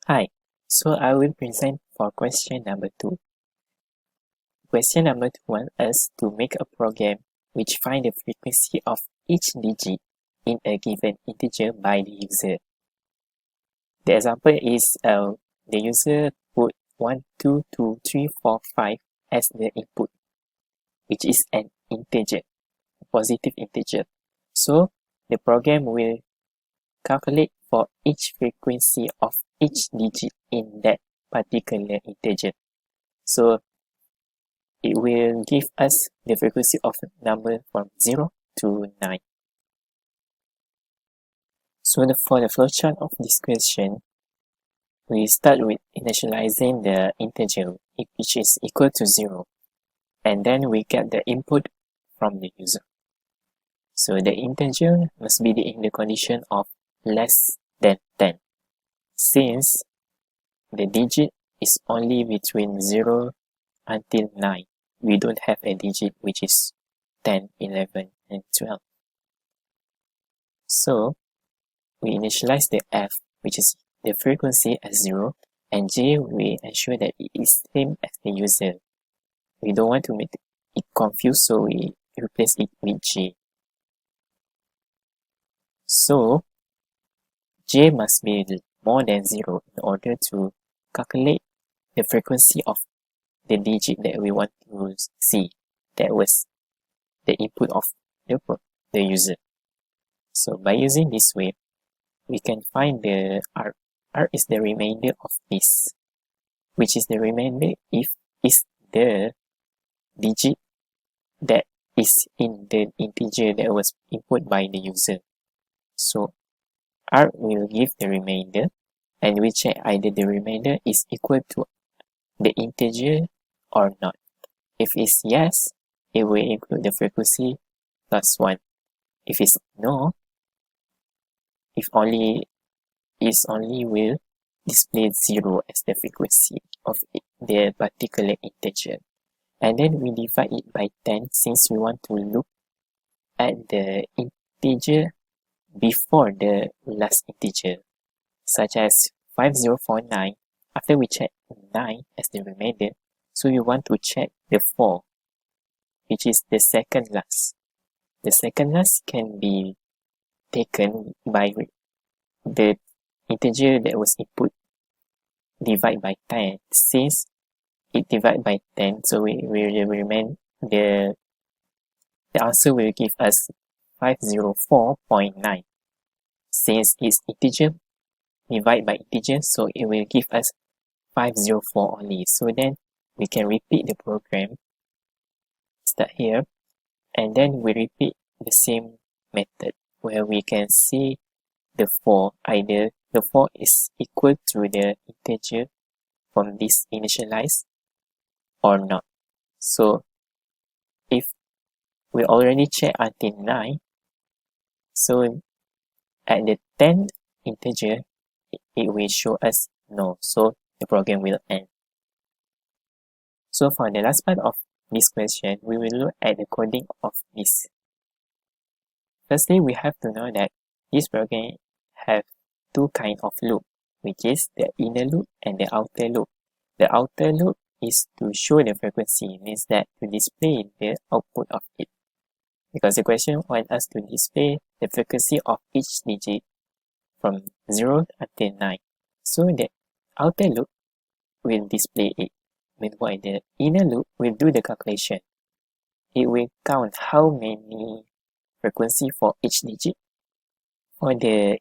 Hi, so I will present for question number 2. Question number 2 wants us to make a program which find the frequency of each digit in a given integer by the user. The example is the user put 1, 2, 2, 3, 4, 5 as the input, which is an integer, a positive integer. So the program will calculate for each frequency of each digit in that particular integer. So it will give us the frequency of number from 0 to 9. So for the flowchart of this question, we start with initializing the integer, which is equal to 0. And then we get the input from the user. So the integer must be in the condition of less than 10, since the digit is only between 0 until 9. We don't have a digit which is 10, 11, and 12. So we initialize the f, which is the frequency as 0, and j, we ensure that it is same as the user. We don't want to make it confused, so we replace it with j. So j must be more than 0 in order to calculate the frequency of the digit that we want to see. That was the input of the user. So by using this way, we can find the R. R is the remainder of this, which is the remainder if is the digit that is in the integer that was input by the user. So R will give the remainder, and we check either the remainder is equal to the integer or not. If it's yes, it will include the frequency plus 1. If it's no, if only will display 0 as the frequency of the particular integer. And then we divide it by 10 since we want to look at the integer before the last integer, such as 5049. After we check 9 as the remainder, so we want to check the 4, which is the second last. The second last can be taken by the integer that was input divide by 10, since it divide by 10, so we will remain the answer will give us 504.9. Since it's integer divide by integer, so it will give us 504 only. So then we can repeat the program, start here, and then we repeat the same method where we can see the 4, either the 4 is equal to the integer from this initialize or not. So if we already check until 9, so at the 10th integer, it will show us no, so the program will end. So for the last part of this question, we will look at the coding of this. Firstly, we have to know that this program have two kinds of loop, which is the inner loop and the outer loop. The outer loop is to show the frequency, means that to display the output of it. Because the question wants us to display the frequency of each digit from 0 until 9. So the outer loop will display it. Meanwhile, the inner loop will do the calculation. It will count how many frequency for each digit for the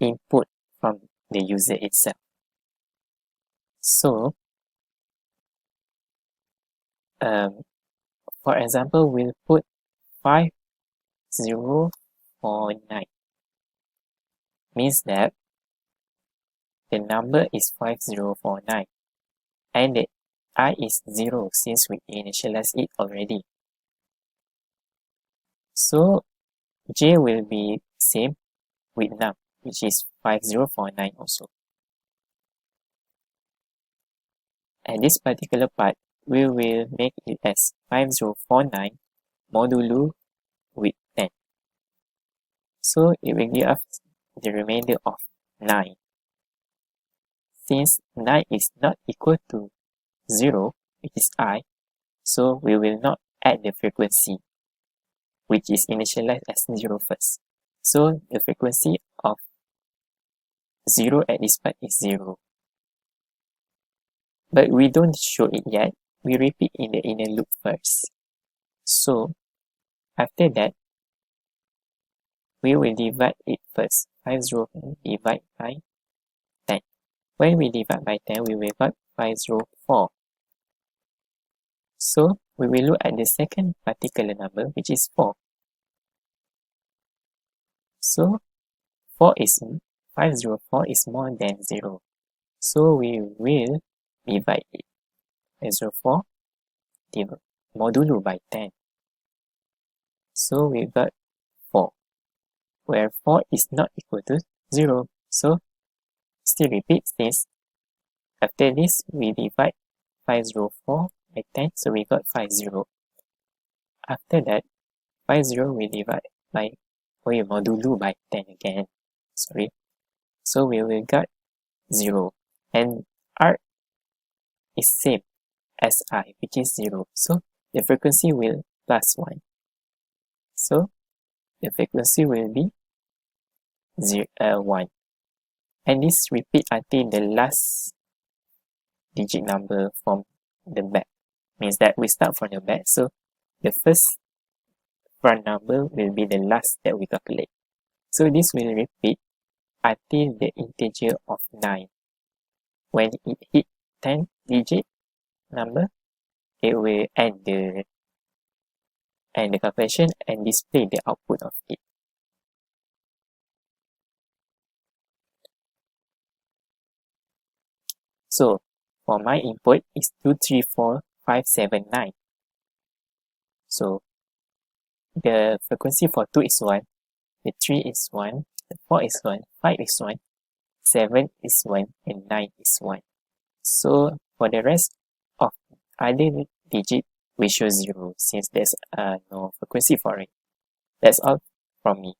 input from the user itself. So, for example, we'll put 5049. Means that the number is 5049 and the I is 0 since we initialized it already. So J will be same with num, which is 5049 also. And this particular part, we will make it as 5049 modulo with 10. So it will give us the remainder of 9. since 9 is not equal to 0, which is I, so we will not add the frequency, which is initialized as 0 first. So the frequency of 0 at this part is 0. But we don't show it yet. We repeat in the inner loop first. So after that, we will divide it first. 504 divide by 10. When we divide by 10, we will get 504. So we will look at the second particular number, which is 4. So 504 is more than 0. So we will divide it. 504 modulo by 10. So we got 4, where 4 is not equal to 0. So still repeat this. After this, we divide 504 by 10, so we got 50. After that, 50 we divide by, modulo by 10 again. Sorry. So we will get 0. And R is same as I, which is 0. So the frequency will plus 1. So the frequency will be 1. And this repeat until the last digit number from the back. Means that we start from the back. So the first front number will be the last that we calculate. So this will repeat until the integer of 9. When it hit 10 digit number, it will end the calculation and display the output of it. So for my input is 234579. So the frequency for 2 is 1, the 3 is 1, the 4 is 1, 5 is 1, 7 is 1, and 9 is 1. So for the rest of other digit, we show 0 since there's no frequency for it. That's all from me.